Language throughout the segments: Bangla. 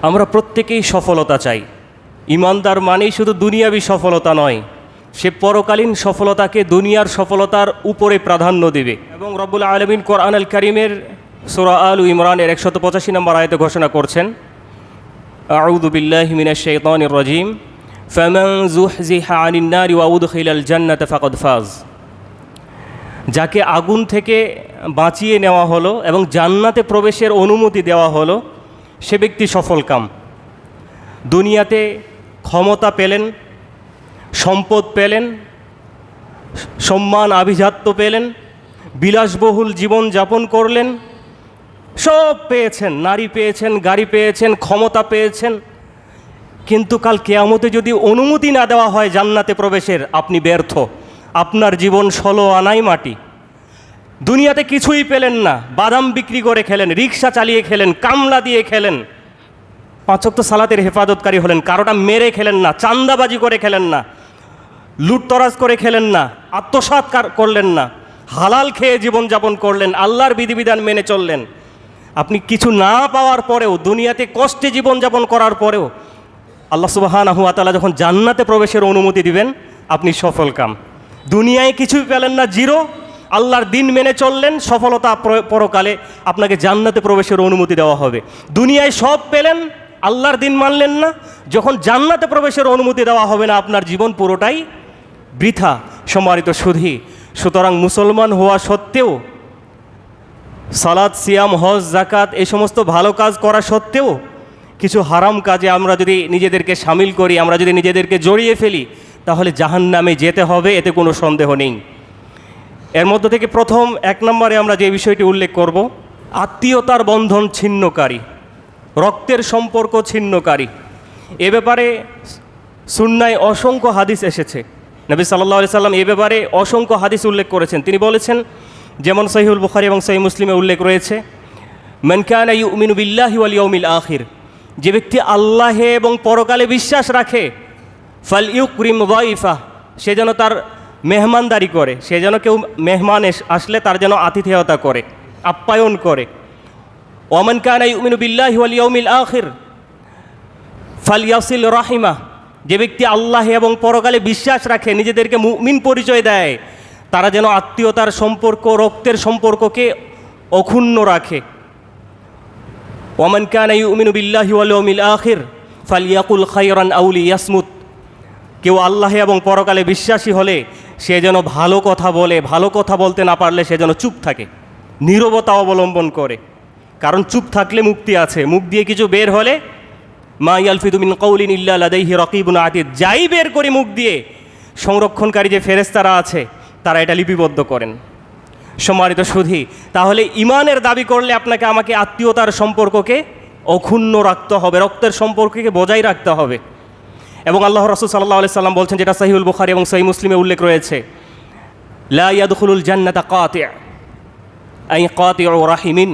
আমরা প্রত্যেকেই সফলতা চাই। ইমানদার মানেই শুধু দুনিয়াবী সফলতা নয়, সে পরকালীন সফলতাকে দুনিয়ার সফলতার উপরে প্রাধান্য দেবে। এবং রব্বুল আলামিন কোরআন আল কারীমের সূরা আল ইমরানের 185 নম্বর আয়াতে ঘোষণা করছেন, আউযু বিল্লাহি মিনাশ শাইতানির রাজীম, ফামান যুহজিহা আনিন নারি ওয়া উদখিলাল জান্নাতা ফাকাদ ফাজ। যাকে আগুন থেকে বাঁচিয়ে নেওয়া হলো এবং জান্নাতে প্রবেশের অনুমতি দেওয়া হলো, সে ব্যক্তি সফলকাম। দুনিয়াতে ক্ষমতা পেলেন, সম্পদ পেলেন, সম্মান আভিজাত্য পেলেন, বিলাসবহুল জীবন যাপন করলেন, সব পেয়েছেন, নারী পেয়েছেন, গাড়ি পেয়েছেন, ক্ষমতা পেয়েছেন, কিন্তু কাল কিয়ামতে যদি অনুমতি না দেওয়া হয় জান্নাতে প্রবেশের, আপনি ব্যর্থ, আপনার জীবন 16 আনাই মাটি। দুনিয়াতে কিছুই পেলেন না, বাদাম বিক্রি করে খেলেন, রিক্সা চালিয়ে খেলেন, কামলা দিয়ে খেলেন, 5 ওয়াক্ত সালাতের হেফাজতকারী হলেন, কারোটা মেরে খেলেন না, চাঁদাবাজি করে খেলেন না, লুটতরাজ করে খেলেন না, আত্মসাৎ করলেন না, হালাল খেয়ে জীবনযাপন করলেন, আল্লাহর বিধিবিধান মেনে চললেন। আপনি কিছু না পাওয়ার পরেও, দুনিয়াতে কষ্টে জীবনযাপন করার পরেও আল্লাহ সুবহানাহু ওয়া তাআলা যখন জান্নাতে প্রবেশের অনুমতি দিবেন, আপনি সফলকাম। দুনিয়ায় কিছুই পেলেন না, জিরো, আল্লাহর দিন মেনে চললেন, সফলতা পরকালে আপনাকে জান্নাতে প্রবেশের অনুমতি দেওয়া হবে। দুনিয়ায় সব পেলেন, আল্লাহর দিন মানলেন না, যখন জান্নাতে প্রবেশের অনুমতি দেওয়া হবে না, আপনার জীবন পুরোটাই বৃথা। সম্মানিত সুধী, সুতরাং মুসলমান হওয়া সত্ত্বেও, সালাত, সিয়াম, হজ, যাকাত এই সমস্ত ভালো কাজ করা সত্ত্বেও কিছু হারাম কাজে আমরা যদি নিজেদেরকে সামিল করি, আমরা যদি নিজেদেরকে জড়িয়ে ফেলি, তাহলে জাহান্নামে যেতে হবে, এতে কোনো সন্দেহ নেই। এর মধ্য থেকে প্রথম 1 নম্বরে আমরা যে বিষয়টি উল্লেখ করব, আত্মীয়তার বন্ধন ছিন্নকারী, রক্তের সম্পর্ক ছিন্নকারী। এ ব্যাপারে সুন্নায় অসংখ্য হাদিস এসেছে। নবী সাল্লাল্লাহু আলাইহি সাল্লাম এ ব্যাপারে অসংখ্য হাদিস উল্লেখ করেছেন। তিনি বলেছেন, যেমন সহিহুল বুখারী এবং সহিহ মুসলিমে উল্লেখ রয়েছে, মান কানা ইউমিনু বিল্লাহি ওয়াল ইয়াউমিল আখির, যে ব্যক্তি আল্লাহে এবং পরকালে বিশ্বাস রাখে, ফাল ইউকরিম যায়ফা, সে যেন তার মেহমানদারি করে, সে যেন কেউ মেহমান আসলে তার যেন আতিথেয়তা করে, আপ্যায়ন করে। ওয়ামান কানা ইউমিনু বিল্লাহি ওয়াল ইয়াউমিল আখির ফালইয়াসিল রাহিমা, যে ব্যক্তি আল্লাহ এবং পরকালে বিশ্বাস রাখে, নিজেদেরকে মুমিন পরিচয় দেয়, তারা যেন আত্মীয়তার সম্পর্ক, রক্তের সম্পর্ককে অক্ষুণ্ণ রাখে। ওয়ামান কানা ইউমিনু বিল্লাহি ওয়াল ইয়াউমিল আখির ফালইয়াকুল খায়রান আও লিয়াসমুত, কেউ আল্লাহ এবং পরকালে বিশ্বাসী হলে সে যেন ভালো কথা বলে, ভালো কথা বলতে না পারলে সে যেন চুপ থাকে, নীরবতা অবলম্বন করে। কারণ চুপ থাকলে মুক্তি আছে, মুখ দিয়ে কিছু বের হলে মা ইয়ালফিযু মিন কাউলিন ইল্লা লাদাইহি রাকিবুন আতীদ, যাই বের করে মুখ দিয়ে সংরক্ষণকারী যে ফেরেশতারা আছে তারা এটা লিপিবদ্ধ করেন। সম্মানিত সুধী, তাহলে ঈমানের দাবি করলে আপনাকে আমাকে আত্মীয়তার সম্পর্ককে অক্ষুণ্ণ রাখতে হবে, রক্তের সম্পর্ককে বজায় রাখতে হবে। এবং আল্লাহ রাসূল সাল্লাল্লাহু আলাইহি সাল্লাম বলছেন, যেটা সহিহুল বুখারী এবং সহিহ মুসলিমে উল্লেখ রয়েছে, লা ইয়াদখুলুল জান্নাতা কাতি' আই কাতিউ রাহিমিন,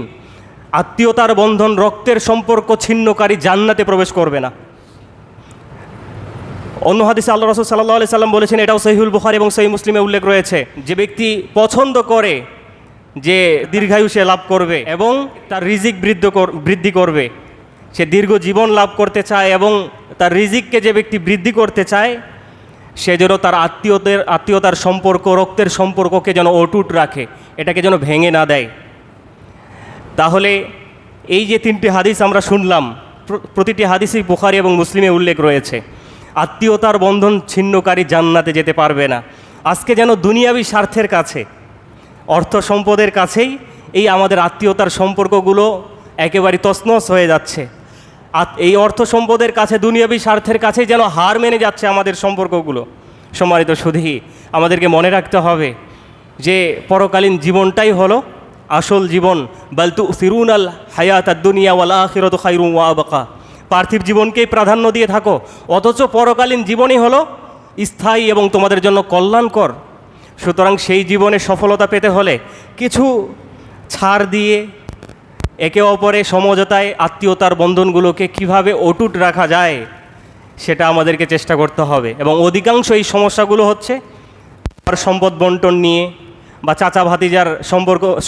আত্মীয়তার বন্ধন, রক্তের সম্পর্ক ছিন্নকারী জান্নাতে প্রবেশ করবে না। অন্য হাদিসে আল্লাহ রাসূল সাল্লাল্লাহু আলাইহি সাল্লাম বলেছেন, এটাও সহিহুল বুখারী এবং সহিহ মুসলিমে উল্লেখ রয়েছে, যে ব্যক্তি পছন্দ করে যে দীর্ঘায়ু সে লাভ করবে এবং তার রিজিক বৃদ্ধি করবে, সে দীর্ঘ জীবন লাভ করতে চায় এবং তার রিজিককে যে ব্যক্তি বৃদ্ধি করতে চায়, সে যেন তার আত্মীয়তার সম্পর্ক, রক্তের সম্পর্ককে যেন অটুট রাখে, এটাকে যেন ভেঙে না দেয়। তাহলে এই যে 3টি হাদিস আমরা শুনলাম, প্রতিটি হাদিসই বুখারী এবং মুসলিমে উল্লেখ রয়েছে। আত্মীয়তার বন্ধন ছিন্নকারী জান্নাতে যেতে পারবে না। আজকে যেন দুনিয়াবী স্বার্থের কাছে, অর্থ সম্পদের কাছেই এই আমাদের আত্মীয়তার সম্পর্কগুলো একেবারে তছনছ হয়ে যাচ্ছে। এই অর্থ সম্পদের কাছে, দুনিয়াবী স্বার্থের কাছেই যেন হার মেনে যাচ্ছে আমাদের সম্পর্কগুলো। সম্মানিত সুধী, আমাদেরকে মনে রাখতে হবে যে পরকালীন জীবনটাই হলো আসল জীবন। বাল তুসিরুনাল হায়াতাদ দুনিয়া ওয়াল আখিরাতু খায়রুম ওয়া আবকা, পার্থিব জীবনকেই প্রাধান্য দিয়ে থাকো, অথচ পরকালীন জীবনই হলো স্থায়ী এবং তোমাদের জন্য কল্যাণকর। সুতরাং সেই জীবনে সফলতা পেতে হলে কিছু ছাড় দিয়ে একে অপরে সমঝোতায় আত্মীয়তার বন্ধনগুলোকে কিভাবে অটুট রাখা যায় সেটা আমাদেরকে চেষ্টা করতে হবে। এবং অধিকাংশ এই সমস্যাগুলো হচ্ছে সম্পদ বন্টন নিয়ে বা চাচা ভাতিজার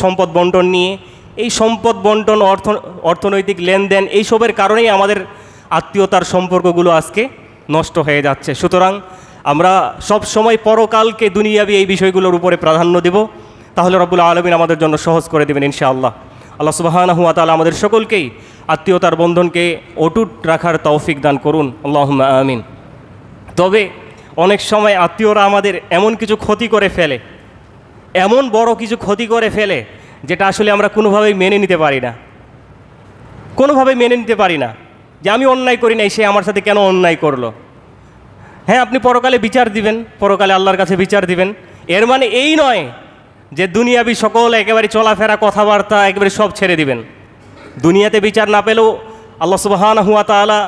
সম্পদ বন্টন নিয়ে। এই সম্পদ বন্টন, অর্থনৈতিক লেনদেন, এইসবের কারণেই আমাদের আত্মীয়তার সম্পর্কগুলো আজকে নষ্ট হয়ে যাচ্ছে। সুতরাং আমরা সব সময় পরকালকে দুনিয়াবি এই বিষয়গুলোর উপরে প্রাধান্য দেব, তাহলে রব্বুল আলামিন আমাদের জন্য সহজ করে দেবেন ইনশাআল্লাহ। আল্লাহ সুবহানাহু ওয়া তাআলা আমাদের সকলকেই আত্মীয়তার বন্ধনকে অটুট রাখার তৌফিক দান করুন, আল্লাহুম্মা আমিন। তবে অনেক সময় আত্মীয়রা আমাদের এমন কিছু ক্ষতি করে ফেলে, এমন বড় কিছু ক্ষতি করে ফেলে, যেটা আসলে আমরা কোনোভাবেই মেনে নিতে পারি না, কোনোভাবেই মেনে নিতে পারি না। যে আমি অন্যায় করি নাই, সে আমার সাথে কেন অন্যায় করলো। হ্যাঁ, আপনি পরকালে বিচার দিবেন, পরকালে আল্লাহর কাছে বিচার দিবেন। এর মানে এই নয় যে দুনিয়াবি সকল একেবারে চলাফেরা কথাবার্তা একেবারে সব ছেড়ে দিবেন। দুনিয়াতে বিচার না পেলেও আল্লাহ সুবহানাহু ওয়া তাআলা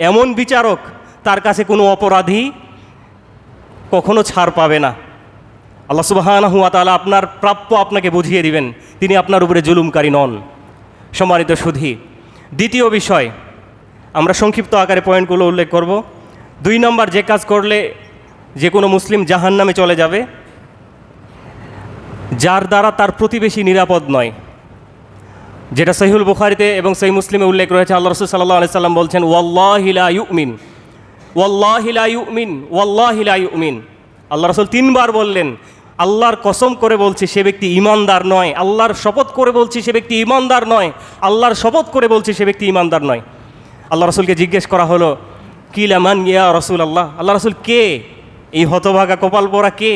এমন বিচারক, তার কাছে কোনো অপরাধী কখনো ছাড় পাবে না। আল্লাহ সুবহানাহু ওয়া তাআলা আপনার প্রাপ্য আপনাকে বুঝিয়ে দিবেন, তিনি আপনার উপরে জুলুমকারী নন। সম্মানিত সুধী, দ্বিতীয় বিষয়, আমরা সংক্ষিপ্ত আকারে পয়েন্টগুলো উল্লেখ করব। 2 নম্বর, যে কাজ করলে যে কোনো মুসলিম জাহান্নামে চলে যাবে, যার দ্বারা তার প্রতিবেশী নিরাপদ নয়। যেটা সহিহুল বুখারীতে এবং সহিহ মুসলিমে উল্লেখ রয়েছে, আল্লাহ রাসূল সাল্লাল্লাহু আলাইহি সাল্লাম বলছেন, ওয়াল্লাহি লা ইউমিন, ওয়াল্লাহি লা ইউমিন, ওয়াল্লাহি লা ইউমিন। আল্লাহ রাসূল 3 বার বললেন, আল্লাহর কসম করে বলছি সে ব্যক্তি ঈমানদার নয়, আল্লাহর শপথ করে বলছি সে ব্যক্তি ঈমানদার নয়, আল্লাহর শপথ করে বলছি সে ব্যক্তি ঈমানদার নয়। আল্লাহ রাসূলকে জিজ্ঞেস করা হলো, কিলা মান ইয়া রাসূলুল্লাহ, আল্লাহ রাসূল কে, এই হতভাগা কপাল পোড়া কে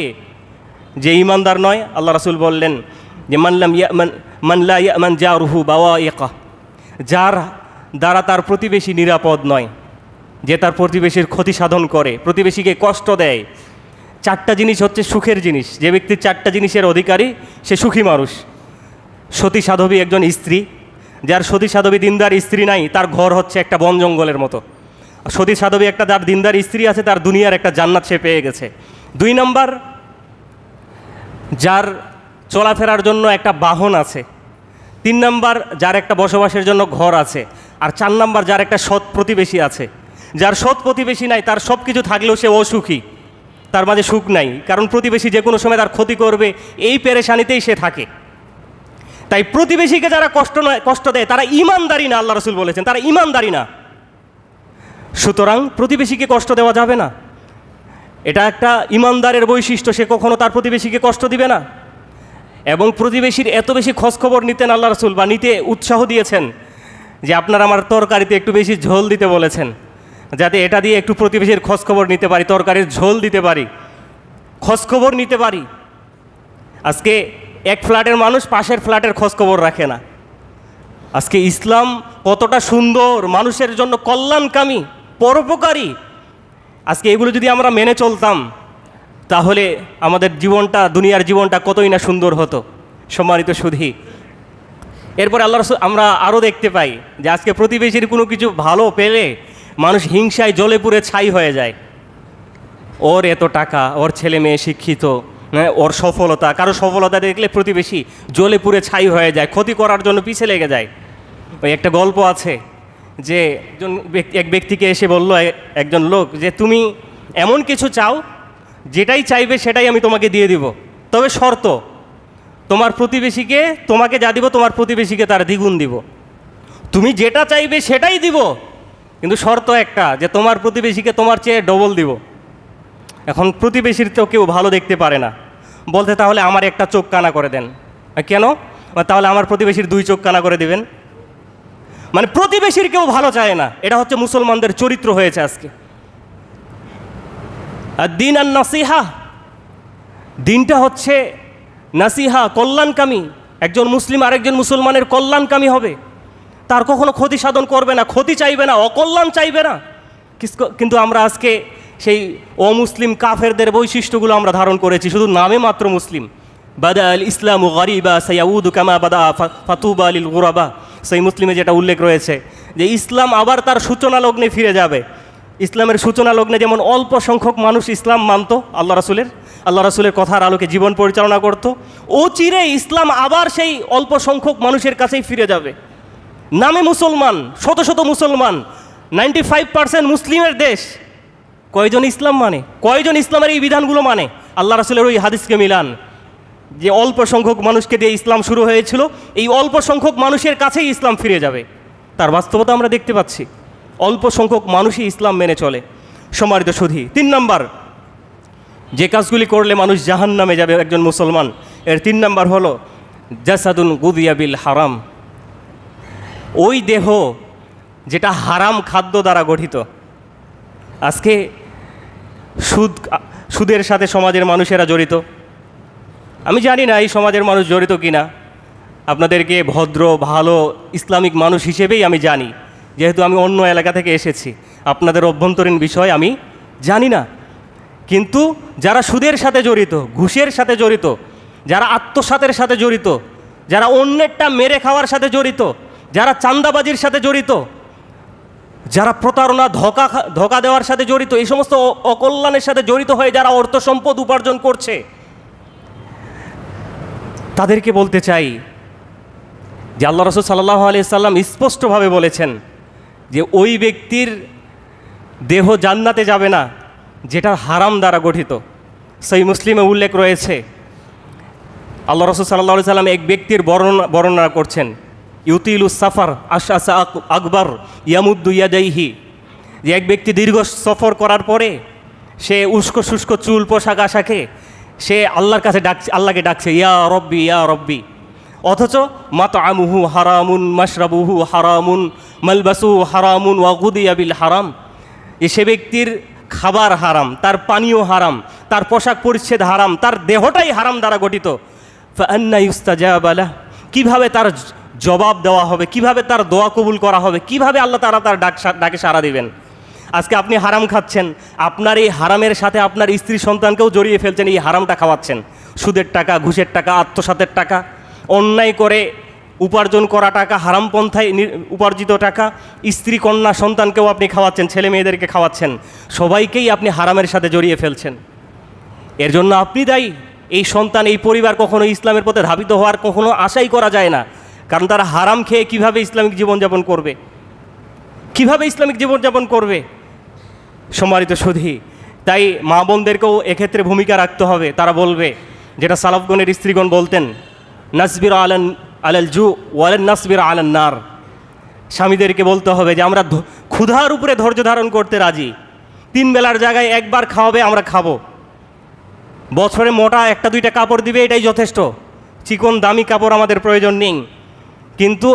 যে ঈমানদার নয়? আল্লাহ রাসূল বললেন যে মান লা ইয়ামান জারুহু বাওয়াইকা, যার দ্বারা তার প্রতিবেশী নিরাপদ নয়, যে তার প্রতিবেশীর ক্ষতি সাধন করে, প্রতিবেশীকে কষ্ট দেয়। 4টা জিনিস হচ্ছে সুখের জিনিস, যে ব্যক্তি 4টা জিনিসের অধিকারী সে সুখী মানুষ। সতী সাধবী একজন স্ত্রী, যার সতী সাধবী দিনদার স্ত্রী নাই, তার ঘর হচ্ছে একটা বন জঙ্গলের মতো। সতী সাধবী একটা যার দিনদার স্ত্রী আছে, তার দুনিয়ার একটা জান্নাত সে পেয়ে গেছে। 2 নম্বর, যার চলাফেরার জন্য একটা বাহন আছে। 3 নম্বর, যার একটা বসবাসের জন্য ঘর আছে। আর 4 নম্বর, যার একটা সৎ প্রতিবেশী আছে। যার সৎ প্রতিবেশী নাই, তার সব কিছু থাকলেও সে অসুখী, তার মাঝে সুখ নাই, কারণ প্রতিবেশী যে কোনো সময় তার ক্ষতি করবে, এই পেরেশানিতেই সে থাকে। তাই প্রতিবেশীকে যারা কষ্ট দেয় তারা ঈমানদারি না, আল্লাহ রাসূল বলেছেন তারা ঈমানদারি না। সুতরাং প্রতিবেশীকে কষ্ট দেওয়া যাবে না, এটা একটা ঈমানদারের বৈশিষ্ট্য, সে কখনো তার প্রতিবেশীকে কষ্ট দিবে না। এবং প্রতিবেশীর এত বেশি খোঁজখবর নিতেন আল্লাহ রাসূল, বা নিতে উৎসাহ দিয়েছেন, যে আপনারা আমার তরকারিতে একটু বেশি ঝোল দিতে বলেছেন, যাতে এটা দিয়ে একটু প্রতিবেশীর খোঁজখবর নিতে পারি, তরকারির ঝোল দিতে পারি, খোঁজখবর নিতে পারি। আজকে এক ফ্ল্যাটের মানুষ পাশের ফ্ল্যাটের খোঁজখবর রাখে না। আজকে ইসলাম কতটা সুন্দর, মানুষের জন্য কল্যাণকামী, পরোপকারী, আজকে এগুলো যদি আমরা মেনে চলতাম, তাহলে আমাদের জীবনটা, দুনিয়ার জীবনটা কতই না সুন্দর হতো। সম্মানিত সুধী, এরপরে আল্লাহ রাসূল আমরা আরও দেখতে পাই যে আজকে প্রতিবেশীর কোনো কিছু ভালো পেলে মানুষ হিংসায় জ্বলে পুড়ে ছাই হয়ে যায়। ওর এত টাকা, ওর ছেলে মেয়ে শিক্ষিত, ওর সফলতা, কারো সফলতা দেখলে প্রতিবেশী জ্বলে পুড়ে ছাই হয়ে যায়, ক্ষতি করার জন্য পিছে লেগে যায়। ওই একটা গল্প আছে যে এক ব্যক্তিকে এসে বলল একজন লোক, যে তুমি এমন কিছু চাও, যেটাই চাইবে সেটাই আমি তোমাকে দিয়ে দিব, তবে শর্ত, তোমার প্রতিবেশীকে, তোমাকে যা দিব তোমার প্রতিবেশীকে তার দ্বিগুণ দিব। তুমি যেটা চাইবে সেটাই দিব, কিন্তু শর্ত একটা, যে তোমার প্রতিবেশীকে তোমার চেয়ে ডবল দিব। এখন প্রতিবেশীর তো কেউ ভালো দেখতে পারে না, বলতে তাহলে আমার একটা চোখ কানা করে দেন। কেন? তাহলে আমার প্রতিবেশীর 2 চোখ কানা করে দিবেন। মানে প্রতিবেশীর কেউ ভালো চায় না, এটা হচ্ছে মুসলমানদের চরিত্র হয়েছে আজকে। আর দিন আর নাসিহা, দিনটা হচ্ছে নাসিহা, কল্যাণকামী। একজন মুসলিম আরেকজন মুসলমানের কল্যাণকামী হবে, তার কখনো ক্ষতি সাধন করবে না, ক্ষতি চাইবে না, অকল্যাণ চাইবে না। কিন্তু আমরা আজকে সেই অমুসলিম কাফেরদের বৈশিষ্ট্যগুলো আমরা ধারণ করেছি, শুধু নামে মাত্র মুসলিম। বাদা আল ইসলামু গারিবা সায়াউদু কামা বাদা ফাতুবা লিল গুরাবা, সেই মুসলিমে যেটা উল্লেখ রয়েছে যে ইসলাম আবার তার সূচনা লগ্নে ফিরে যাবে। ইসলামের সূচনা লগ্নে যেমন অল্প সংখ্যক মানুষ ইসলাম মানত, আল্লাহ রাসূলের কথার আলোকে জীবন পরিচালনা করত, ও চিরে ইসলাম আবার সেই অল্প সংখ্যক মানুষের কাছেই ফিরে যাবে। নামে মুসলমান, শত শত মুসলমান, 95% মুসলিমের দেশ, কয়জন ইসলাম মানে, কয়জন ইসলামের এই বিধানগুলো মানে? আল্লাহ রাসূলের ওই হাদিসকে মিলান যে অল্প সংখ্যক মানুষকে দিয়ে ইসলাম শুরু হয়েছিল, এই অল্প সংখ্যক মানুষের কাছেই ইসলাম ফিরে যাবে। তার বাস্তবতা আমরা দেখতে পাচ্ছি। অল্প সংখ্যক মানুষই ইসলাম মেনে চলে। সম্মানিত সুধী, 3 নম্বর যে কাজগুলি করলে মানুষ জাহান্নামে যাবে একজন মুসলমান, এর 3 নম্বর হলো জাসাদুন গুদিয়া বিল হারাম। ওই দেহ যেটা হারাম খাদ্য দ্বারা গঠিত। আজকে সুদের সাথে সমাজের মানুষেরা জড়িত। আমি জানি না এই সমাজের মানুষ জড়িত কিনা, আপনাদেরকে ভদ্র ভালো ইসলামিক মানুষ হিসেবেই আমি জানি, যেহেতু আমি অন্য এলাকা থেকে এসেছি। আপনাদের অভ্যন্তরীণ বিষয় আমি জানি না, কিন্তু যারা সুদের সাথে জড়িত, ঘুষের সাথে জড়িত, যারা আত্মসাতের সাথে জড়িত, যারা অন্যেরটা মেরে খাওয়ার সাথে জড়িত, যারা চাঁদাবাজির সাথে জড়িত, যারা প্রতারণা ধোঁকা দেওয়ার সাথে জড়িত, এই সমস্ত অকল্যাণের সাথে জড়িত হয়ে যারা অর্থ সম্পদ উপার্জন করছে, তাদেরকে বলতে চাই যে আল্লাহ রাসূল সাল্লাল্লাহু আলাইহি সাল্লাম স্পষ্টভাবে বলেছেন যে ওই ব্যক্তির দেহ জান্নাতে যাবে না যেটা হারাম দ্বারা গঠিত। সহিহ মুসলিমে উল্লেখ রয়েছে, আল্লাহ রাসূল সাল্লাল্লাহু আলাইহি সাল্লাম এক ব্যক্তির বর্ণনা করছেন, ইউতিলুস সাফার আশআসা আকবার ইয়ামুদ্দু ইয়াদাইহি, যে এক ব্যক্তি দীর্ঘ সফর করার পরে সে উস্কো শুষ্ক চুল পোশাক আশাকে সে আল্লাহকে ডাকছে ইয়া রব্বি ইয়া রব্বি, অথচ মাতআমুহু হারামুন মাশরাবুহু হারামুন মালবাসুহু হারামুন ওয়া গুদিয়া বিল হারাম। সে ব্যক্তির খাবার হারাম, তার পানীয় হারাম, তার পোশাক পরিচ্ছেদ হারাম, তার দেহটাই হারাম দ্বারা গঠিত। ফাআন্না ইউস্তাজাবু লাহ, কীভাবে তার জবাব দেওয়া হবে, কিভাবে তার দোয়া কবুল করা হবে, কিভাবে আল্লাহ তাআলা তার ডাকে সাড়া দিবেন? আজকে আপনি হারাম খাচ্ছেন, আপনার এই হারামের সাথে আপনার স্ত্রী সন্তানকেও জড়িয়ে ফেলছেন, এই হারামটা খাওয়াচ্ছেন। সুদের টাকা, ঘুষের টাকা, আত্মসাতের টাকা, অন্যায় করে উপার্জন করা টাকা, হারাম পন্থায় উপার্জিত টাকা, স্ত্রী কন্যা সন্তানকেও আপনি খাওয়াচ্ছেন, ছেলে মেয়েদেরকে খাওয়াচ্ছেন, সবাইকেই আপনি হারামের সাথে জড়িয়ে ফেলছেন। এর জন্য আপনি দায়ী। এই সন্তান, এই পরিবার কখনো ইসলামের পথে ধাবিত হওয়ার কখনো আশাই করা যায় না, কারণ তারা হারাম খেয়ে কীভাবে ইসলামিক জীবনযাপন করবে, কীভাবে ইসলামিক জীবনযাপন করবে? সম্মানিত সুধী, তাই মা বোনদেরকেও এক্ষেত্রে ভূমিকা রাখতে হবে। তারা বলবে যেটা সালাফগণের স্ত্রীগণ বলতেন, নাসবির আলাল জু ওয়ালান নাসবির আলান নার। স্বামীদেরকে বলতে হবে যে আমরা ক্ষুধার উপরে ধৈর্য ধারণ করতে রাজি, 3 বেলার জায়গায় একবার খাওয়াবে আমরা খাবো, বছরে মোটা 1-2টা কাপড় দিবে, এটাই যথেষ্ট, চিকন দামি কাপড় আমাদের প্রয়োজন নেই। কিন্তু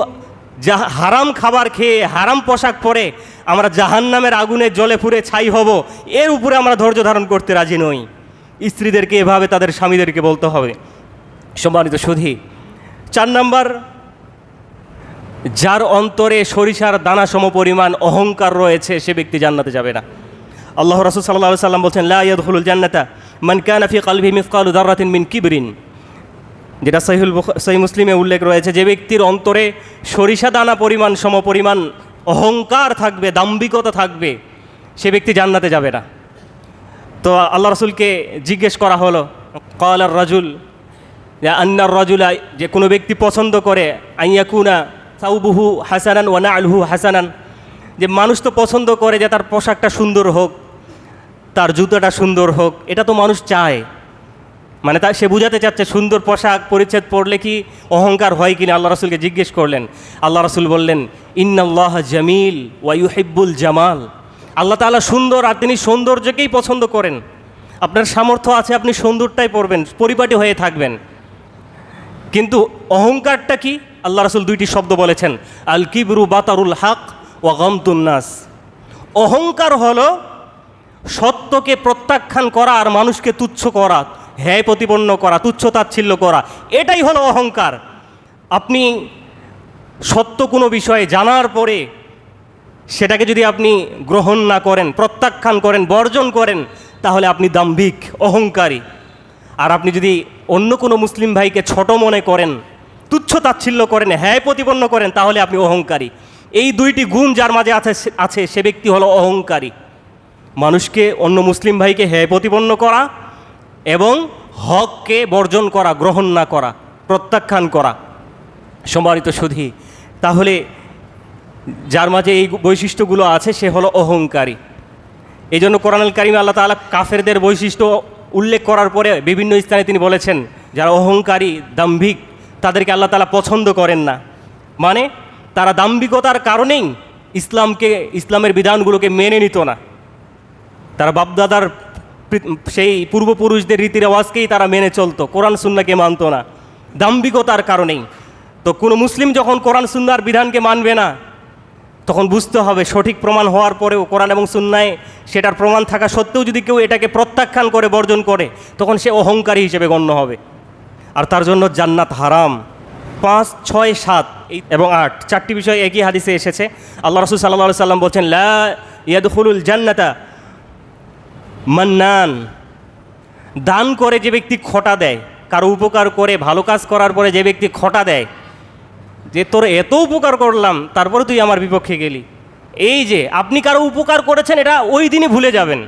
হারাম খাবার খেয়ে হারাম পোশাক পরে আমরা জাহান্নামের আগুনে জ্বলে পুড়ে ছাই হব, এর উপরে আমরা ধৈর্য ধারণ করতে রাজি নই। স্ত্রীদেরকে এভাবে তাদের স্বামীদেরকে বলতে হবে। সম্মানিত সুধী, 4 নম্বর, যার অন্তরে সরিষার দানা সম পরিমাণ অহংকার রয়েছে সে ব্যক্তি জান্নাতে যাবে না। আল্লাহ রাসূল সাল্লাল্লাহু আলাইহি সাল্লাম বলছেন, লা ইয়াদখুলুল জান্নাতা মান কানা ফি কলবিহি মিসকালু যাররাতিন মিন কিবরিন, যেটা সহিহ মুসলিমে উল্লেখ রয়েছে, যে ব্যক্তির অন্তরে সরিষা দানা পরিমাণ সমপরিমাণ অহংকার থাকবে, দাম্ভিকতা থাকবে, সে ব্যক্তি জান্নাতে যাবে না। তো আল্লাহ রাসূলকে জিজ্ঞেস করা হলো, ক্বালার রাজুল আন্নার রাজুলা, যে কোনো ব্যক্তি পছন্দ করে আইয়াকুনা সাউবুহু হাসানান ওয়া না'লুহু হাসানান, যে মানুষ তো পছন্দ করে যে তার পোশাকটা সুন্দর হোক, তার জুতাটা সুন্দর হোক, এটা তো মানুষ চায়। মানে সে বুঝাতে চাচ্ছে সুন্দর পোশাক পরিচ্ছদ পরলে কি অহংকার হয় কিনা আল্লাহ রাসূলকে জিজ্ঞেস করলেন। আল্লাহ রাসূল বললেন, ইন্নাল্লাহ জামিল ওয়া ইউহিব্বুল জামাল, আল্লাহ তাআলা সুন্দর আর তিনি সৌন্দর্যকেই পছন্দ করেন। আপনার সামর্থ্য আছে, আপনি সুন্দরটাই পরবেন, পরিপাটি হয়ে থাকবেন, কিন্তু অহংকারটা কি? আল্লাহ রাসূল 2টি শব্দ বলেছেন, আল কিবরু বাতারুল হক ওয়া গামতুন নাস। অহংকার হলো সত্যকে প্রত্যাখ্যান করা আর মানুষকে তুচ্ছ করা, হ্যায় প্রতিপন্ন করা, তুচ্ছ তাচ্ছিল্য করা, এটাই হলো অহংকার। আপনি সত্য কোনো বিষয়ে জানার পরে সেটাকে যদি আপনি গ্রহণ না করেন, প্রত্যাখ্যান করেন, বর্জন করেন, তাহলে আপনি দাম্ভিক, অহংকারী। আর আপনি যদি অন্য কোনো মুসলিম ভাইকে ছোট মনে করেন, তুচ্ছ তাচ্ছিল্য করেন, হ্যায় প্রতিপন্ন করেন, তাহলে আপনি অহংকারী। এই 2টি গুণ যার মাঝে আছে সে ব্যক্তি হলো অহংকারী। মানুষকে, অন্য মুসলিম ভাইকে হ্যায় প্রতিপন্ন করা এবং হককে বর্জন করা, গ্রহণ না করা, প্রত্যাখ্যান করা। সম্মানিত সুধী, তাহলে যার মাঝে এই বৈশিষ্ট্যগুলো আছে সে হলো অহংকারী। এই জন্য কোরআনুল কারীমে আল্লাহ তাআলা কাফেরদের বৈশিষ্ট্য উল্লেখ করার পরে বিভিন্ন স্থানে তিনি বলেছেন, যারা অহংকারী, দাম্ভিক, তাদেরকে আল্লাহ তাআলা পছন্দ করেন না। মানে তারা দাম্ভিকতার কারণেই ইসলামের বিধানগুলোকে মেনে নিত না। তারা বাপদাদার সেই পূর্বপুরুষদের রীতি রেওয়াজকেই তারা মেনে চলতো, কোরআন সুন্নাহকে মানতো না দাম্ভিকতার কারণেই। তো কোনো মুসলিম যখন কোরআন সুন্নাহর বিধানকে মানবে না, তখন বুঝতে হবে সঠিক প্রমাণ হওয়ার পরেও কোরআন এবং সুন্নায় সেটার প্রমাণ থাকা সত্ত্বেও যদি কেউ এটাকে প্রত্যাখ্যান করে, বর্জন করে, তখন সে অহংকারী হিসেবে গণ্য হবে, আর তার জন্য জান্নাত হারাম। 5, 6, 7 এবং 8 চারটি বিষয় একই হাদিসে এসেছে। আল্লাহ রাসূল সাল্লাল্লাহু আলাইহি সাল্লাম বলছেন, লা ইয়াদখুলুল জান্নাতা মান্নান। দান করে যে ব্যক্তি খোঁটা দেয়, কারো উপকার করে ভালো কাজ করার পরে যে ব্যক্তি খোঁটা দেয়, যে তোর এত উপকার করলাম তারপরে তুই আমার বিপক্ষে গেলি। এই যে আপনি কারো উপকার করেছেন, এটা ওই দিনই ভুলে যাবেন।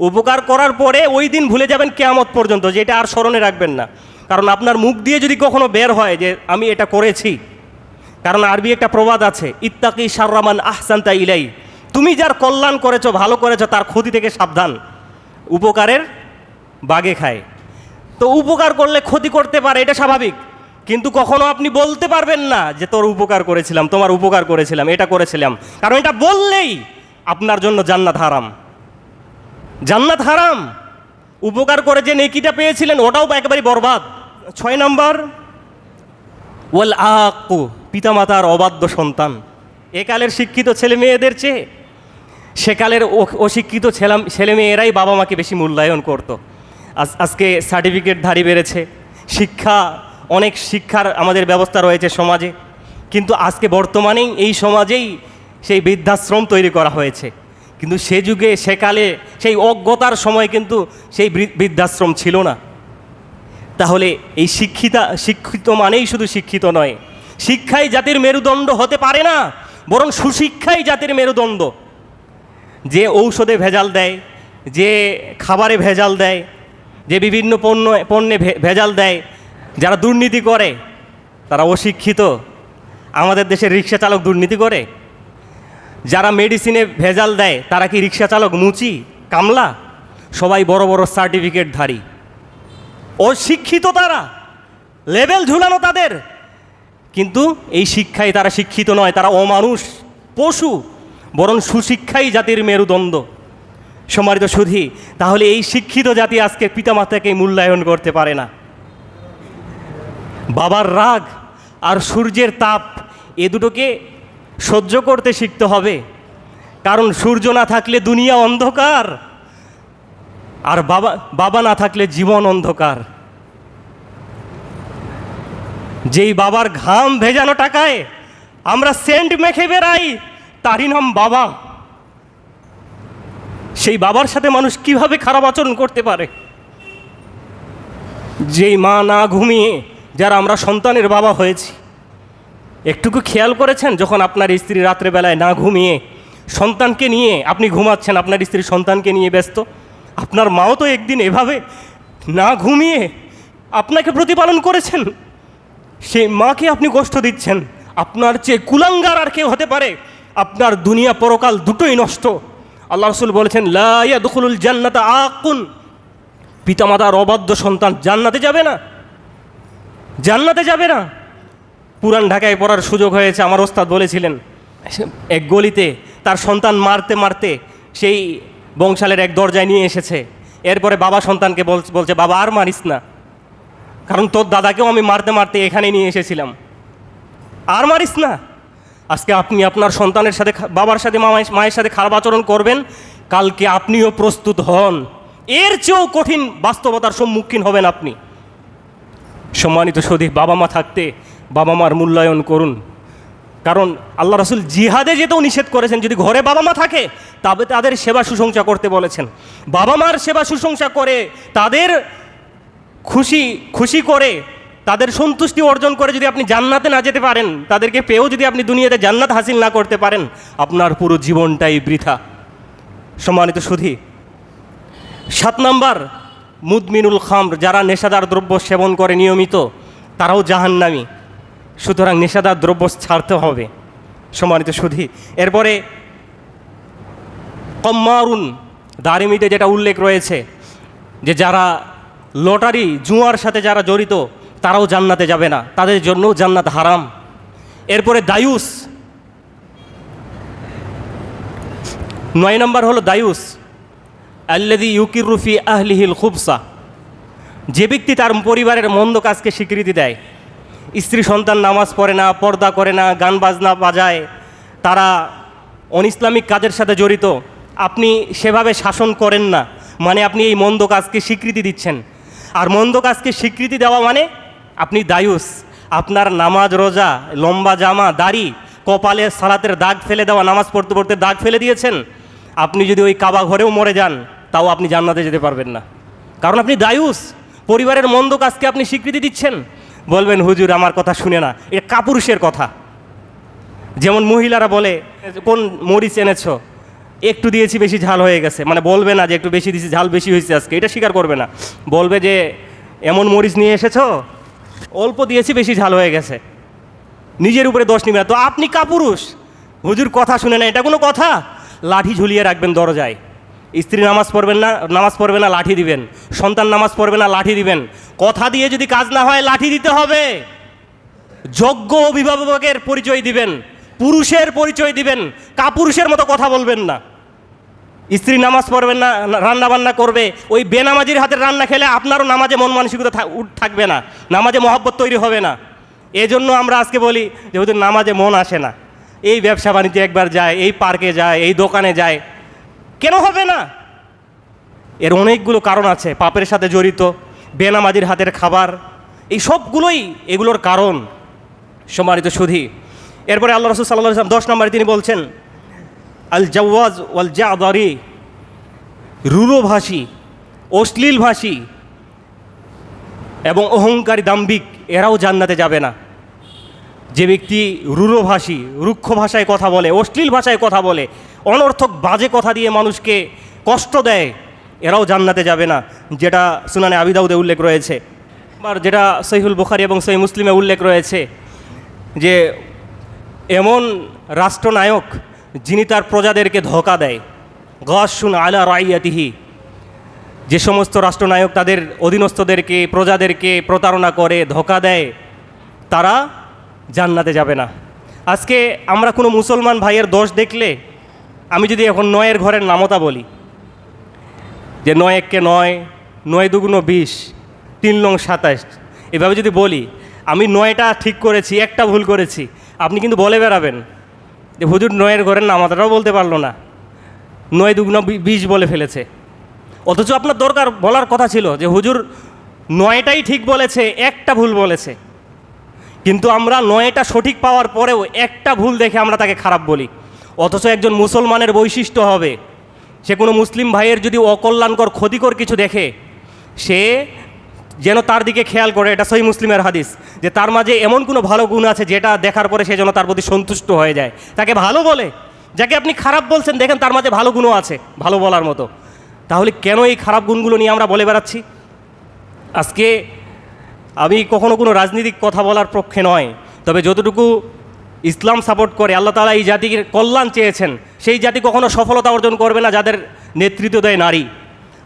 উপকার করার পরে ওই দিন ভুলে যাবেন কিয়ামত পর্যন্ত, যে এটা আর স্মরণে রাখবেন না। কারণ আপনার মুখ দিয়ে যদি কখনো বের হয় যে আমি এটা করেছি, কারণ আরবি একটা প্রবাদ আছে, ইত্তাকি শাররামান আহসানতা ইলাই, তুমি যার কল্যাণ করেছো, ভালো করেছো, তার ক্ষতি থেকে সাবধান। উপকারের বাগে খায়। তো উপকার করলে ক্ষতি করতে পারে, এটা স্বাভাবিক, কিন্তু কখনো আপনি বলতে পারবেন না যে তোর উপকার করেছিলাম, তোমার উপকার করেছিলাম, এটা করেছিলাম, কারণ এটা বললেই আপনার জন্য জান্নাত হারাম। জান্নাত হারাম। উপকার করে যে নেকিটা পেয়েছিলেন ওটাও একেবারে বরবাদ। 6 নম্বর, ওয়াল আক্কু, পিতামাতার অবাধ্য সন্তান। একালের শিক্ষিত ছেলে মেয়েদের চেয়ে সেকালের অশিক্ষিত ছেলে মেয়েরাই বাবা মাকে বেশি মূল্যায়ন করত। আজকে সার্টিফিকেটধারী বেড়েছে, অনেক শিক্ষার আমাদের ব্যবস্থা রয়েছে সমাজে, কিন্তু আজকে বর্তমানেই এই সমাজেই সেই বৃদ্ধাশ্রম তৈরি করা হয়েছে। কিন্তু সে যুগে সেকালে সেই অজ্ঞতার সময় কিন্তু সেই বৃদ্ধাশ্রম ছিল না। তাহলে এই শিক্ষিত মানেই শুধু শিক্ষিত নয়, শিক্ষাই জাতির মেরুদণ্ড হতে পারে না, বরং সুশিক্ষাই জাতির মেরুদণ্ড। যে ঔষধে ভেজাল দেয়, যে খাবারে ভেজাল দেয়, যে বিভিন্ন পণ্যে ভেজাল দেয়, যারা দুর্নীতি করে তারা অশিক্ষিত। আমাদের দেশের রিক্সা চালক দুর্নীতি করে? যারা মেডিসিনে ভেজাল দেয় তারা কি রিক্সা চালক, মুচি, কামলা? সবাই বড় বড় সার্টিফিকেটধারী, অশিক্ষিত তারা, লেবেল ঝুলানো তাদের, কিন্তু এই শিক্ষায় তারা শিক্ষিত নয়, তারা অমানুষ, পশু। বরং সুশিক্ষাই জাতির মেরুদণ্ড। সম্মানিত সুধী, তাহলে এই শিক্ষিত জাতি আজকে পিতামাতাকে মূল্যায়ন করতে পারে না। বাবার রাগ আর সূর্যের তাপ, এ দুটোকে সহ্য করতে শিখতে হবে, কারণ সূর্য না থাকলে দুনিয়া অন্ধকার, আর বাবা না থাকলে জীবন অন্ধকার। যেই বাবার ঘাম ভেজানো টাকায় আমরা সেন্ট মেখে বেড়াই, তারই নাম বাবা। সেই বাবার সাথে মানুষ কিভাবে খারাপ আচরণ করতে পারে? যেই মা না ঘুমিয়ে যারা আমরা সন্তানের বাবা হয়েছি, একটুকু খেয়াল করেছেন যখন আপনার স্ত্রী রাত্রেবেলায় না ঘুমিয়ে সন্তানকে নিয়ে আপনি ঘুমাচ্ছেন, আপনার স্ত্রী সন্তানকে নিয়ে ব্যস্ত, আপনার মাও তো একদিন এভাবে না ঘুমিয়ে আপনাকে প্রতিপালন করেছেন। সেই মাকে আপনি কষ্ট দিচ্ছেন। আপনার চেয়ে কুলাঙ্গার আর কেউ হতে পারে? আপনার দুনিয়া পরকাল দুটোই নষ্ট। আল্লাহ রাসূল বলেছেন, লা ইয়াদখুলুল জান্নাতা আকুন, পিতামাতার অবাধ্য সন্তান জান্নাতে যাবে না, জান্নাতে যাবে না। পুরান ঢাকায় পড়ার সুযোগ হয়েছে, আমার ওস্তাদ বলেছিলেন, এক গলিতে তার সন্তান মারতে মারতে সেই বংশালের এক দরজায় নিয়ে এসেছে। এরপরে বাবা সন্তানকে বলছে, বাবা আর মারিস না, কারণ তোর দাদাকেও আমি মারতে মারতে এখানে নিয়ে এসেছিলাম, আর মারিস না। আজকে আপনি আপনার সন্তানের সাথে, বাবার সাথে, মায়ের সাথে খারাপ আচরণ করবেন, কালকে আপনিও প্রস্তুত হন, এর চেয়েও কঠিন বাস্তবতার সম্মুখীন হবেন আপনি। সম্মানিত সুধী, বাবা মা থাকতে বাবা মার মূল্যায়ন করুন, কারণ আল্লাহ রাসূল জিহাদে যেতেও নিষেধ করেছেন। যদি ঘরে বাবা মা থাকে তবে তাদের সেবা শুশ্রূষা করতে বলেছেন। বাবা মার সেবা শুশ্রূষা করে, তাদের খুশি করে, তাদের সন্তুষ্টি অর্জন করে যদি আপনি জান্নাতে না যেতে পারেন, তাদেরকে পেয়েও যদি আপনি দুনিয়াতে জান্নাত হাসিল না করতে পারেন, আপনার পুরো জীবনটাই বৃথা। সম্মানিত সুধী, 7 নম্বর, মুদমিনুল খামর, যারা নেশাদার দ্রব্য সেবন করে নিয়মিত, তারাও জাহান্নামী। সুতরাং নেশাদার দ্রব্য ছাড়তে হবে। সম্মানিত সুধী, এরপরে কম্মারুন, দারিমিতে যেটা উল্লেখ রয়েছে যে যারা লটারি জুয়ার সাথে যারা জড়িত তারাও জান্নাতে যাবে না, তাদের জন্যও জান্নাত হারাম। এরপরে দায়ুস, 9 নম্বর হলো দায়ুস, আল্লাযী ইউকিরু ফি আহলিহিল খুবসা, যে ব্যক্তি তার পরিবারের মন্দ কাজকে স্বীকৃতি দেয়। স্ত্রী সন্তান নামাজ পড়ে না, পর্দা করে না, গান বাজনা বাজায়, তারা অনইসলামিক কাজের সাথে জড়িত, আপনি সেভাবে শাসন করেন না, মানে আপনি এই মন্দ কাজকে স্বীকৃতি দিচ্ছেন। আর মন্দ কাজকে স্বীকৃতি দেওয়া মানে আপনি দায়ুস। আপনার নামাজ রোজা, লম্বা জামা, দাড়ি, কপালে সালাতের দাগ ফেলে দেওয়া, নামাজ পড়তে পড়তে দাগ ফেলে দিয়েছেন, আপনি যদি ওই কাবা ঘরেও মরে যান তাও আপনি জান্নাতে যেতে পারবেন না, কারণ আপনি দায়ুস। পরিবারের মন্দ কাজকে আপনি স্বীকৃতি দিচ্ছেন। বলবেন হুজুর আমার কথা শুনে না, এটা কাপুরুষের কথা। যেমন মহিলারা বলে, কোন মরিচ এনেছো, একটু দিয়েছি বেশি ঝাল হয়ে গেছে, মানে বলবে না যে একটু বেশি দিয়েছি, ঝাল বেশি হয়েছে আজকে, এটা স্বীকার করবে না। বলবে যে এমন মরিচ নিয়ে এসেছো, অল্প দিয়েছি বেশি ঝাল হয়ে গেছে, নিজের উপরে দোষ নিবে না। তো আপনি কাপুরুষ, হুজুর কথা শুনে না, এটা কোনো কথা? লাঠি ঝুলিয়ে রাখবেন দরজায়। স্ত্রী নামাজ পড়বে না লাঠি দিবেন, সন্তান নামাজ পড়বে না লাঠি দিবেন। কথা দিয়ে যদি কাজ না হয় লাঠি দিতে হবে। যোগ্য অভিভাবকের পরিচয় দিবেন, পুরুষের পরিচয় দিবেন, কাপুরুষের মতো কথা বলবেন না। স্ত্রী নামাজ পড়বেন না, রান্না বান্না করবে, ওই বেনামাজির হাতের রান্না খেলে আপনারও নামাজে মন মানসিকতা থাকবে না, নামাজে মহব্বত তৈরি হবে না। এজন্য আমরা আজকে বলি যে হুজুর নামাজে মন আসে না, এই ব্যবসা বাণিজ্যে একবার যায়, এই পার্কে যায়, এই দোকানে যায়, কেন হবে না? এর অনেকগুলো কারণ আছে, পাপের সাথে জড়িত, বেনামাজির হাতের খাবার, এই সবগুলোই এগুলোর কারণ। সম্মানিত সুধী, এরপরে আল্লাহ রাসূল সাল্লাল্লাহু আলাইহি ওয়াসাল্লাম 10 নম্বরে তিনি বলছেন, আল জাওয়াজ ওয়াল জাদারি, রূঢ়ভাষী, অশ্লীল ভাষী এবং অহংকারী দাম্ভিক এরাও জান্নাতে যাবে না। যে ব্যক্তি রূঢ়ভাষী, রুক্ষ ভাষায় কথা বলে, অশ্লীল ভাষায় কথা বলে, অনর্থক বাজে কথা দিয়ে মানুষকে কষ্ট দেয়, এরাও জান্নাতে যাবে না, যেটা সুনানে আবি দাউদে উল্লেখ রয়েছে। আর যেটা সহিহুল বুখারী এবং সহিহ মুসলিমে উল্লেখ রয়েছে যে এমন রাষ্ট্রনায়ক যিনি তার প্রজাদেরকে ধোঁকা দেয়, গাশুন আলা রাইয়াতিহি, যে সমস্ত রাষ্ট্রনায়ক তাদের অধীনস্থদেরকে, প্রজাদেরকে প্রতারণা করে, ধোঁকা দেয়, তারা জান্নাতে যাবে না। আজকে আমরা কোনো মুসলমান ভাইয়ের দোষ দেখলে, আমি যদি এখন 9-এর ঘরের নামতা বলি যে 9 একে 9, 9 দুগুণ 20, 3 লং 27, এভাবে যদি বলি আমি 9টা ঠিক করেছি, একটা ভুল করেছি, আপনি কিন্তু বলে বেড়াবেন যে হুজুর 9-এর ঘরের নামতাটাও বলতে পারলো না, 9 দুগুণ 20 বলে ফেলেছে। অথচ আপনার দরকার বলার কথা ছিল যে হুজুর 9টাই ঠিক বলেছে, একটা ভুল বলেছে। কিন্তু আমরা 9টা সঠিক পাওয়ার পরেও একটা ভুল দেখে আমরা তাকে খারাপ বলি। অথচ একজন মুসলমানের বৈশিষ্ট্য হবে, সে কোনো মুসলিম ভাইয়ের যদি অকল্যাণকর ক্ষতিকর কিছু দেখে, সে যেন তার দিকে খেয়াল করে। এটা সহিহ মুসলিমের হাদিস যে তার মাঝে এমন কোনো ভালো গুণ আছে যেটা দেখার পরে সে যেন তার প্রতি সন্তুষ্ট হয়ে যায়, তাকে ভালো বলে। যাকে আপনি খারাপ বলছেন, দেখেন তার মাঝে ভালো গুণও আছে ভালো বলার মতো। তাহলে কেন এই খারাপ গুণগুলো নিয়ে আমরা বলে বেড়াচ্ছি? আজকে আমি কখনো কোনো রাজনৈতিক কথা বলার পক্ষে নয়, তবে যতটুকু ইসলাম সাপোর্ট করে, আল্লাহ তাআলা এই জাতির কল্যাণ চেয়েছেন, সেই জাতি কখনো সফলতা অর্জন করবে না যাদের নেতৃত্ব দেয় নারী।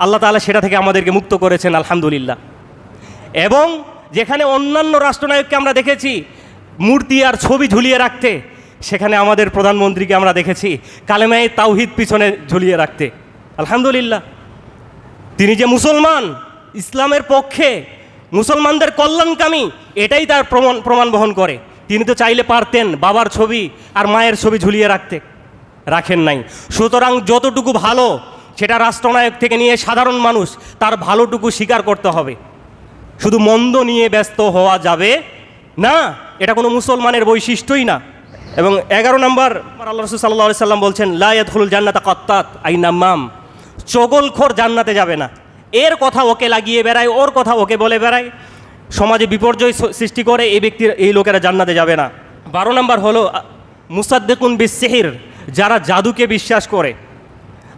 আল্লাহ তাআলা সেটা থেকে আমাদেরকে মুক্ত করেছেন, আলহামদুলিল্লাহ। এবং যেখানে অন্যান্য রাষ্ট্রনায়ককে আমরা দেখেছি মূর্তি আর ছবি ঝুলিয়ে রাখতে, সেখানে আমাদের প্রধানমন্ত্রীকে আমরা দেখেছি কালেমায়ে তাওহীদ পিছনে ঝুলিয়ে রাখতে, আলহামদুলিল্লাহ। তিনি যে মুসলমান, ইসলামের পক্ষে, মুসলমানদের কল্যাণকামী, এটাই তার প্রমাণ বহন করে। তিনি তো চাইলে পারতেন বাবার ছবি আর মায়ের ছবি ঝুলিয়ে রাখতে, রাখেন নাই। সুতরাং যতটুকু ভালো সেটা রাষ্ট্রনায়ক থেকে নিয়ে সাধারণ মানুষ তার ভালোটুকু স্বীকার করতে হবে, শুধু মন্দ নিয়ে ব্যস্ত হওয়া যাবে না। এটা কোনো মুসলমানের বৈশিষ্ট্যই না। এবং 11 নম্বর আল্লাহ রাসূল সাল্লাল্লাহু আলাইহি সাল্লাম বলছেন, লা ইয়াদখুলুল জান্নাতা কাত্তাত আইনাম্মাম, চগলখোর জান্নাতে যাবে না। এর কথা ওকে লাগিয়ে বেড়ায়, ওর কথা ওকে বলে বেড়ায়, সমাজে বিপর্যয় সৃষ্টি করে, এই লোকেরা জান্নাতে যাবে না। 12 নম্বর হলো মুসাদ্দিকুন বিসসিহির, যারা জাদুকে বিশ্বাস করে।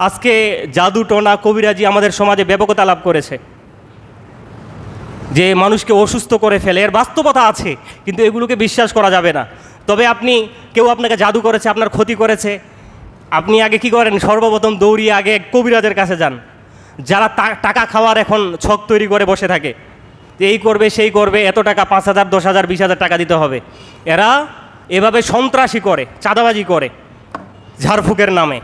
আজকে জাদু টোনা কবিরাজি আমাদের সমাজে ব্যাপকতা লাভ করেছে, যে মানুষকে অসুস্থ করে ফেলে। এর বাস্তবতা আছে, কিন্তু এগুলোকে বিশ্বাস করা যাবে না। তবে কেউ আপনাকে জাদু করেছে, আপনার ক্ষতি করেছে, আপনি আগে কি করেন? সর্বপ্রথম দৌড়িয়ে আগে কবিরাজের কাছে যান, যারা টাকা খাওয়ার এখন ছক তৈরি করে বসে থাকে, এই করবে সেই করবে, এত টাকা, 5,000, 10,000, 20,000 টাকা দিতে হবে। এরা এভাবে সন্ত্রাসী করে, চাঁদাবাজি করে ঝাড়ফুঁকের নামে।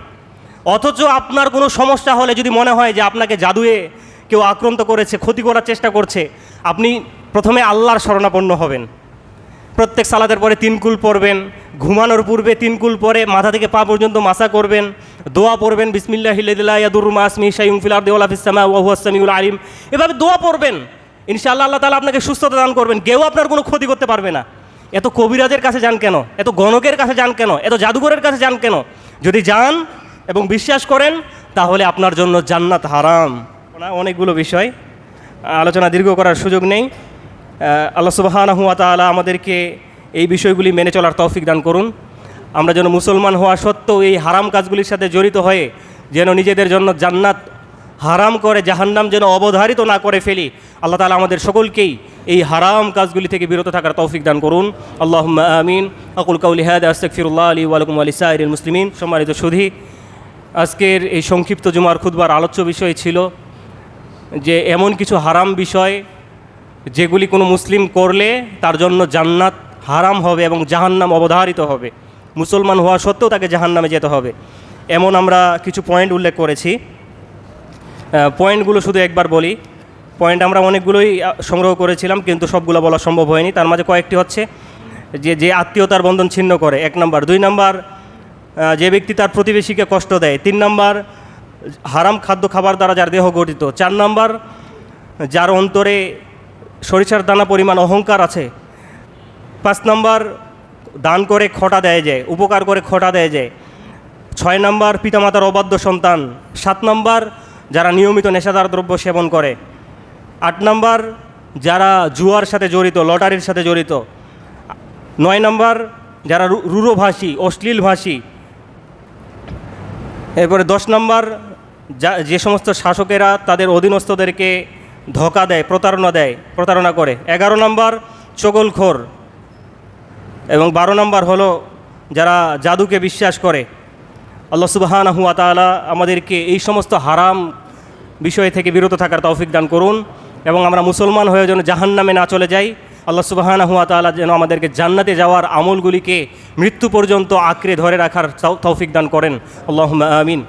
অথচ আপনার কোনো সমস্যা হলে যদি মনে হয় যে আপনাকে জাদুয়ে কেউ আক্রান্ত করেছে, ক্ষতি করার চেষ্টা করছে, আপনি প্রথমে আল্লাহর শরণাপন্ন হবেন। প্রত্যেক সালাতের পরে 3 কুল পড়বেন, ঘুমানোর পূর্বে 3 কুল পরে মাথা থেকে পা পর্যন্ত মাসা করবেন, দোয়া পড়বেন বিসমিল্লাহিল্লাযী লা ইয়াদুররু মা ইসমিহি শাইউন ফিল আরদি ওয়ালা ফিস সামাই ওয়া হুয়াস সামিউল আলিম। এভাবে দোয়া পড়বেন, ইনশাআল্লাহ আল্লাহ তাআলা আপনাকে সুস্থতা দান করবেন, কেউ আপনার কোনো ক্ষতি করতে পারবে না। এত কবিরাজের কাছে যান কেন? এত গণকের কাছে যান কেন? এত জাদুঘরের কাছে যান কেন? যদি যান এবং বিশ্বাস করেন তাহলে আপনার জন্য জান্নাত হারাম। অনেকগুলো বিষয়, আলোচনা দীর্ঘ করার সুযোগ নেই। আল্লাহ সুবহানাহু ওয়া তাআলা আমাদেরকে এই বিষয়গুলি মেনে চলার তৌফিক দান করুন। আমরা যেন মুসলমান হওয়া সত্ত্বেও এই হারাম কাজগুলির সাথে জড়িত হয়ে যেন নিজেদের জন্য জান্নাত হারাম করে জাহান্নাম যেন অবধারিত না করে ফেলি। আল্লাহ তাআলা আমাদের সকলকেই এই হারাম কাজগুলি থেকে বিরত থাকার তৌফিক দান করুন। আল্লাহুম্মা আমিন। আকুল কাউলি হাদা আস্তাগফিরুল্লাহ লি ওয়া লাকুম ওয়া লিসাইরিল মুসলিমিন। সম্মানিত সুধী, আজকের এই সংক্ষিপ্ত জুমার খুতবার আলোচ্য বিষয় ছিল যে এমন কিছু হারাম বিষয় যেগুলি কোনো মুসলিম করলে তার জন্য জান্নাত হারাম হবে এবং জাহান্নাম অবধারিত হবে, মুসলমান হওয়া সত্ত্বেও তাকে জাহান্নামে যেতে হবে। এমন আমরা কিছু পয়েন্ট উল্লেখ করেছি। পয়েন্টগুলো শুধু একবার বলি। পয়েন্ট আমরা অনেকগুলোই সংগ্রহ করেছিলাম, কিন্তু সবগুলো বলা সম্ভব হয়নি। তার মাঝে কয়েকটি হচ্ছে যে আত্মীয়তার বন্ধন ছিন্ন করে, 1 নম্বর। 2 নম্বর, যে ব্যক্তি তার প্রতিবেশীকে কষ্ট দেয়। 3 নম্বর, হারাম খাদ্য খাবার দ্বারা যার দেহ গঠিত। 4 নম্বর, যার অন্তরে সরিষার দানা পরিমাণ অহংকার আছে। 5 নম্বর, দান করে খোঁটা দেয় যায়, উপকার করে খোঁটা দেয় যায়। 6 নম্বর, পিতামাতার অবাধ্য সন্তান। 7 নম্বর, যারা নিয়মিত নেশাদার দ্রব্য সেবন করে। 8 নম্বর, যারা জুয়ার সাথে জড়িত, লটারির সাথে জড়িত। 9 নম্বর, যারা রূঢ়ভাষী, অশ্লীল ভাষী। এরপরে 10 নম্বর, যে সমস্ত শাসকেরা তাদের অধীনস্থদেরকে ধোঁকা দেয়, প্রতারণা করে। 11 নম্বর, চগলখোর। এবং 12 নম্বর হলো যারা জাদুকে বিশ্বাস করে। আল্লাহ সুবহানাহু ওয়া তাআলা আমাদেরকে এই সমস্ত হারাম বিষয় থেকে বিরত থাকার তৌফিক দান করুন এবং আমরা মুসলমান হয়ে যেন জাহান্নামে না চলে যাই। আল্লাহ সুবহানাহু ওয়া তাআলা যেন আমাদেরকে জান্নাতে যাওয়ার আমলগুলিকে মৃত্যু পর্যন্ত আঁকড়ে ধরে রাখার তৌফিক দান করেন। আল্লাহুম্মা আমিন।